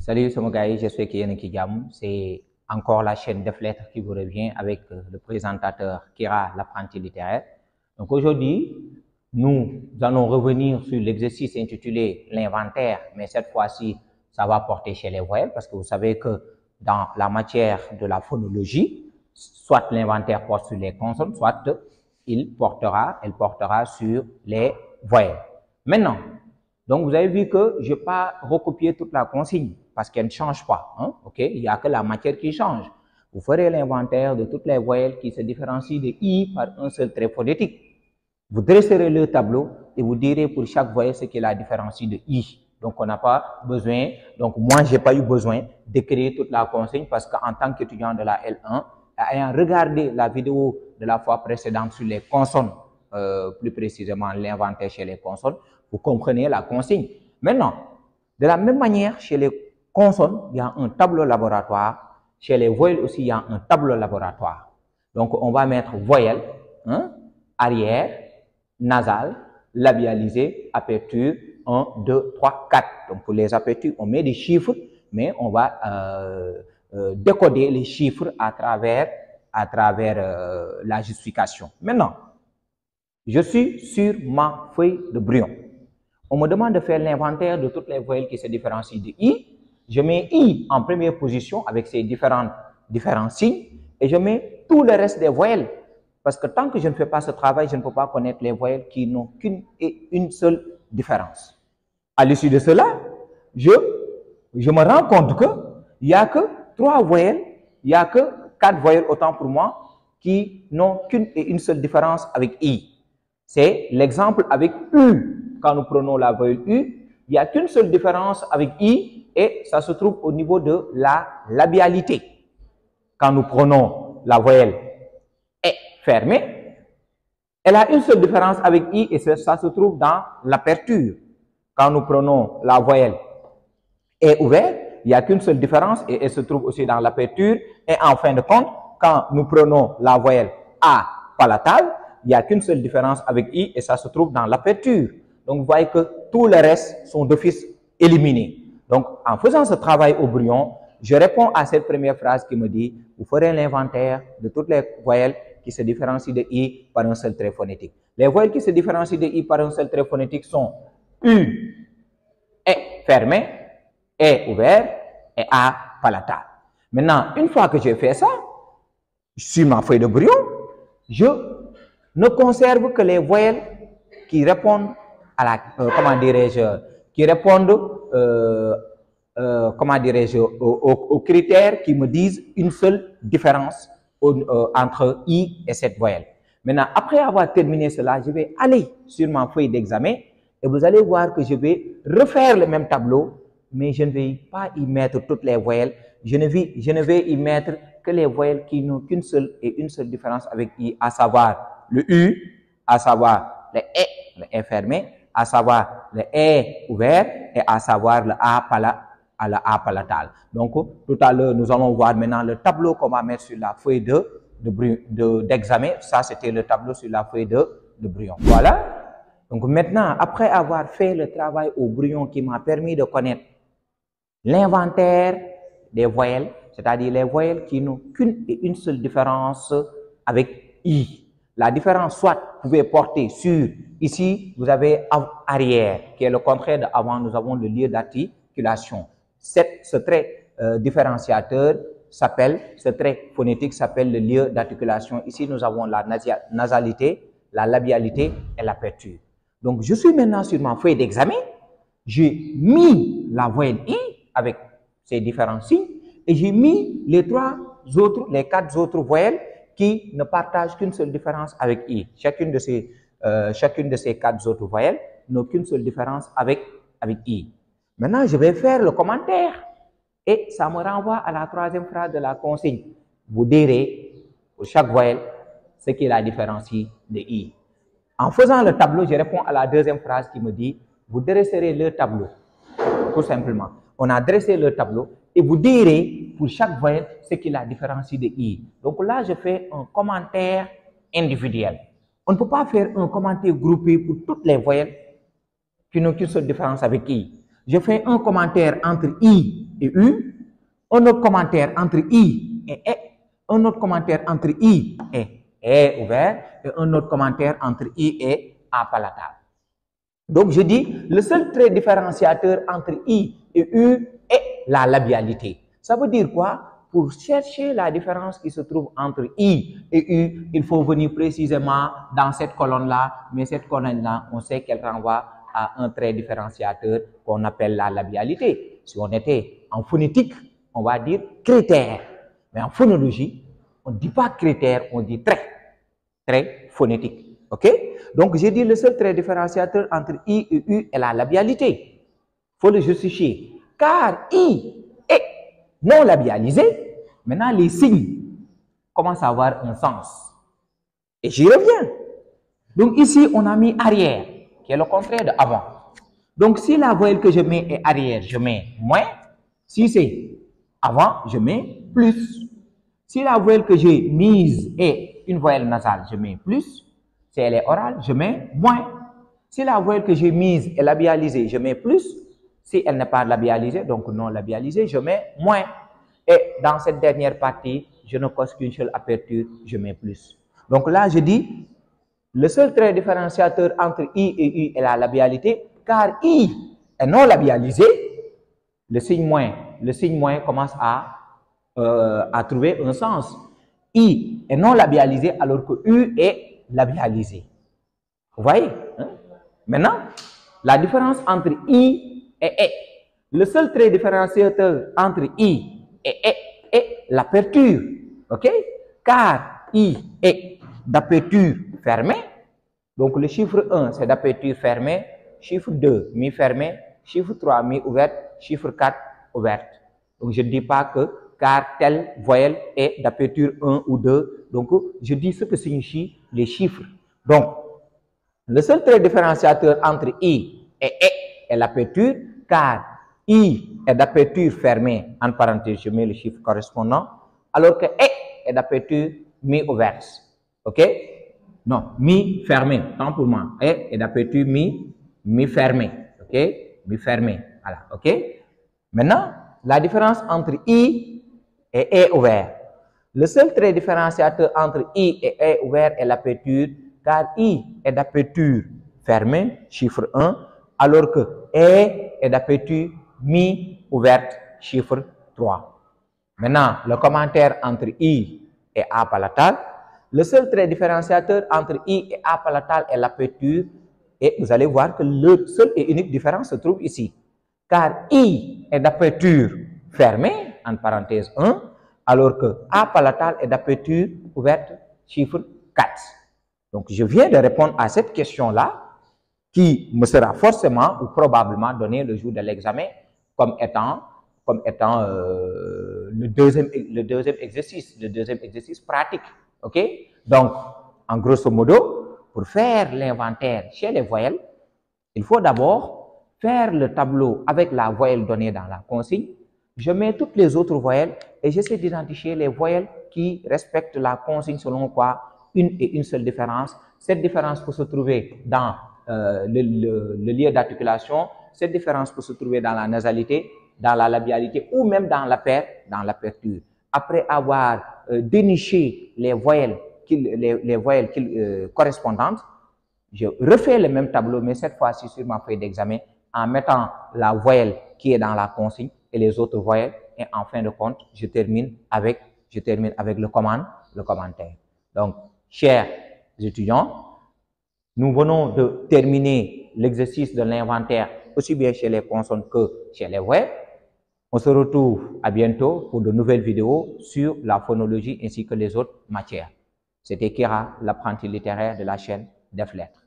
Salut, c'est mon gars, j'espère qu'il y a un Kigam. C'est encore la chaîne Def Lettres qui vous revient avec le présentateur Kira, l'apprenti littéraire. Donc aujourd'hui, nous allons revenir sur l'exercice intitulé l'inventaire, mais cette fois-ci, ça va porter chez les voyelles parce que vous savez que dans la matière de la phonologie, soit l'inventaire porte sur les consonnes, soit elle portera sur les voyelles. Maintenant, donc vous avez vu que je n'ai pas recopié toute la consigne parce qu'elle ne change pas. Hein? Okay? Il n'y a que la matière qui change. Vous ferez l'inventaire de toutes les voyelles qui se différencient de I par un seul trait phonétique. Vous dresserez le tableau et vous direz pour chaque voyelle ce qui la différencie de I. Donc on n'a pas besoin, donc moi je n'ai pas eu besoin d'écrire toute la consigne parce qu'en tant qu'étudiant de la L1, ayant regardé la vidéo de la fois précédente sur les consonnes, plus précisément l'inventaire chez les consonnes, vous comprenez la consigne. Maintenant, de la même manière, chez les consonnes, il y a un tableau laboratoire. Chez les voyelles aussi, il y a un tableau laboratoire. Donc, on va mettre voyelle, hein, arrière, nasale, labialisée, aperture, 1, 2, 3, 4. Donc, pour les apertures, on met des chiffres, mais on va décoder les chiffres à travers la justification. Maintenant, je suis sur ma feuille de brouillon. On me demande de faire l'inventaire de toutes les voyelles qui se différencient de I. Je mets I en première position avec ses différents signes et je mets tout le reste des voyelles. Parce que tant que je ne fais pas ce travail, je ne peux pas connaître les voyelles qui n'ont qu'une et une seule différence. À l'issue de cela, je me rends compte qu'il n'y a que 3 voyelles, il n'y a que 4 voyelles autant pour moi qui n'ont qu'une et une seule différence avec I. C'est l'exemple avec U. Quand nous prenons la voyelle U, il n'y a qu'une seule différence avec I et ça se trouve au niveau de la labialité. Quand nous prenons la voyelle E fermée, elle a une seule différence avec I et ça se trouve dans l'aperture. Quand nous prenons la voyelle E ouverte, il n'y a qu'une seule différence et elle se trouve aussi dans l'aperture. Et en fin de compte, quand nous prenons la voyelle A palatale, il n'y a qu'une seule différence avec I et ça se trouve dans l'aperture. Donc, vous voyez que tout le reste sont d'office éliminés. Donc, en faisant ce travail au brouillon, je réponds à cette première phrase qui me dit « Vous ferez l'inventaire de toutes les voyelles qui se différencient de I par un seul trait phonétique. » Les voyelles qui se différencient de I par un seul trait phonétique sont U, E fermé, E ouvert et A palatale. Maintenant, une fois que j'ai fait ça, sur ma feuille de brouillon, je ne conserve que les voyelles qui répondent à la, aux critères qui me disent une seule différence entre I et cette voyelle. Maintenant, après avoir terminé cela, je vais aller sur ma feuille d'examen et vous allez voir que je vais refaire le même tableau, mais je ne vais pas y mettre toutes les voyelles. Je ne vais y mettre que les voyelles qui n'ont qu'une seule et une seule différence avec I, à savoir le U, à savoir le E fermé, à savoir le E ouvert et à savoir le A palatale. Donc, tout à l'heure, nous allons voir maintenant le tableau qu'on va mettre sur la feuille d'examen. Ça, c'était le tableau sur la feuille de brouillon. Voilà. Donc, maintenant, après avoir fait le travail au brouillon qui m'a permis de connaître l'inventaire des voyelles, c'est-à-dire les voyelles qui n'ont qu'une et une seule différence avec I. La différence soit pouvait porter sur, ici, vous avez arrière, qui est le contraire de avant, nous avons le lieu d'articulation. Ce trait différenciateur ce trait phonétique s'appelle le lieu d'articulation. Ici, nous avons la nasalité, la labialité et l'aperture. Donc, je suis maintenant sur ma feuille d'examen. J'ai mis la voyelle I avec ses différents signes et j'ai mis les 4 autres voyelles qui ne partagent qu'une seule différence avec I. Chacune de ces 4 autres voyelles n'a qu'une seule différence avec I. Maintenant, je vais faire le commentaire et ça me renvoie à la 3e phrase de la consigne. Vous direz pour chaque voyelle ce qui la différencie de I. En faisant le tableau, je réponds à la 2e phrase qui me dit vous dresserez le tableau. Tout simplement. On a dressé le tableau et vous direz pour chaque voyelle ce qui la différencie de I. Donc là, je fais un commentaire individuel. On ne peut pas faire un commentaire groupé pour toutes les voyelles qui n'ont qu'une seule différence avec I. Je fais un commentaire entre I et U, un autre commentaire entre I et E, un autre commentaire entre I et E ouvert, et un autre commentaire entre I et A palatal. Donc, je dis, le seul trait différenciateur entre I et U est la labialité. Ça veut dire quoi? Pour chercher la différence qui se trouve entre I et U, il faut venir précisément dans cette colonne-là, mais cette colonne-là, on sait qu'elle renvoie à un trait différenciateur qu'on appelle la labialité. Si on était en phonétique, on va dire critère. Mais en phonologie, on ne dit pas critère, on dit trait. Trait phonétique. OK? Donc, j'ai dit le seul trait différenciateur entre I et U est la labialité. Il faut le justifier. Car I est non labialisé, maintenant les signes commencent à avoir un sens. Et j'y reviens. Donc, ici, on a mis arrière, qui est le contraire de avant. Donc, si la voyelle que je mets est arrière, je mets moins. Si c'est avant, je mets plus. Si la voyelle que j'ai mise est une voyelle nasale, je mets plus. Si elle est orale, je mets moins. Si la voyelle que j'ai mise est labialisée, je mets plus. Si elle n'est pas labialisée, donc non labialisée, je mets moins. Et dans cette dernière partie, je ne cause qu'une seule aperture, je mets plus. Donc là, je dis, le seul trait différenciateur entre I et U est la labialité, car I est non labialisé, le signe moins commence à trouver un sens. I est non labialisé alors que U est labialisé. Vous voyez? Hein? Maintenant, la différence entre I et E. Le seul trait différenciateur entre I et E est l'aperture. OK? Car I est d'aperture fermée. Donc, le chiffre 1, c'est d'aperture fermée. Chiffre 2, mi-fermée. Chiffre 3, mi-ouverte. Chiffre 4, ouverte. Donc, je ne dis pas que car telle voyelle est d'aperture 1 ou 2. Donc, je dis ce que signifient les chiffres. Donc, le seul trait différenciateur entre I et E est l'aperture, car I est d'aperture fermée, en parenthèse, je mets le chiffre correspondant, alors que E est d'aperture mi-ouverte. OK? Non, mi-fermée, tant pour moi. E est d'aperture mi-fermée. OK? Mi-fermée. Voilà. OK? Maintenant, la différence entre I et E ouvert. Le seul trait différenciateur entre I et E ouvert est l'aperture, car I est d'aperture fermée, chiffre 1, alors que E est d'aperture mi-ouverte, chiffre 3. Maintenant, le commentaire entre I et A palatal. Le seul trait différenciateur entre I et A palatal est l'aperture, et vous allez voir que le seul et unique différence se trouve ici. Car I est d'aperture fermée, en parenthèse 1, alors que A palatal est d'aperture ouverte, chiffre 4. Donc, je viens de répondre à cette question-là, qui me sera forcément ou probablement donnée le jour de l'examen comme étant le deuxième exercice pratique. OK? Donc, en grosso modo, pour faire l'inventaire chez les voyelles, il faut d'abord faire le tableau avec la voyelle donnée dans la consigne. Je mets toutes les autres voyelles et j'essaie d'identifier les voyelles qui respectent la consigne selon quoi une et une seule différence. Cette différence peut se trouver dans le lieu d'articulation, cette différence peut se trouver dans la nasalité, dans la labialité ou même dans l'aperture. Après avoir déniché les voyelles correspondantes, je refais le même tableau, mais cette fois-ci sur ma feuille d'examen, en mettant la voyelle qui est dans la consigne et les autres voyelles, et en fin de compte, je termine avec le commentaire. Donc, chers étudiants, nous venons de terminer l'exercice de l'inventaire aussi bien chez les consonnes que chez les voyelles. On se retrouve à bientôt pour de nouvelles vidéos sur la phonologie ainsi que les autres matières. C'était Kira, l'apprenti littéraire de la chaîne Def Lettres.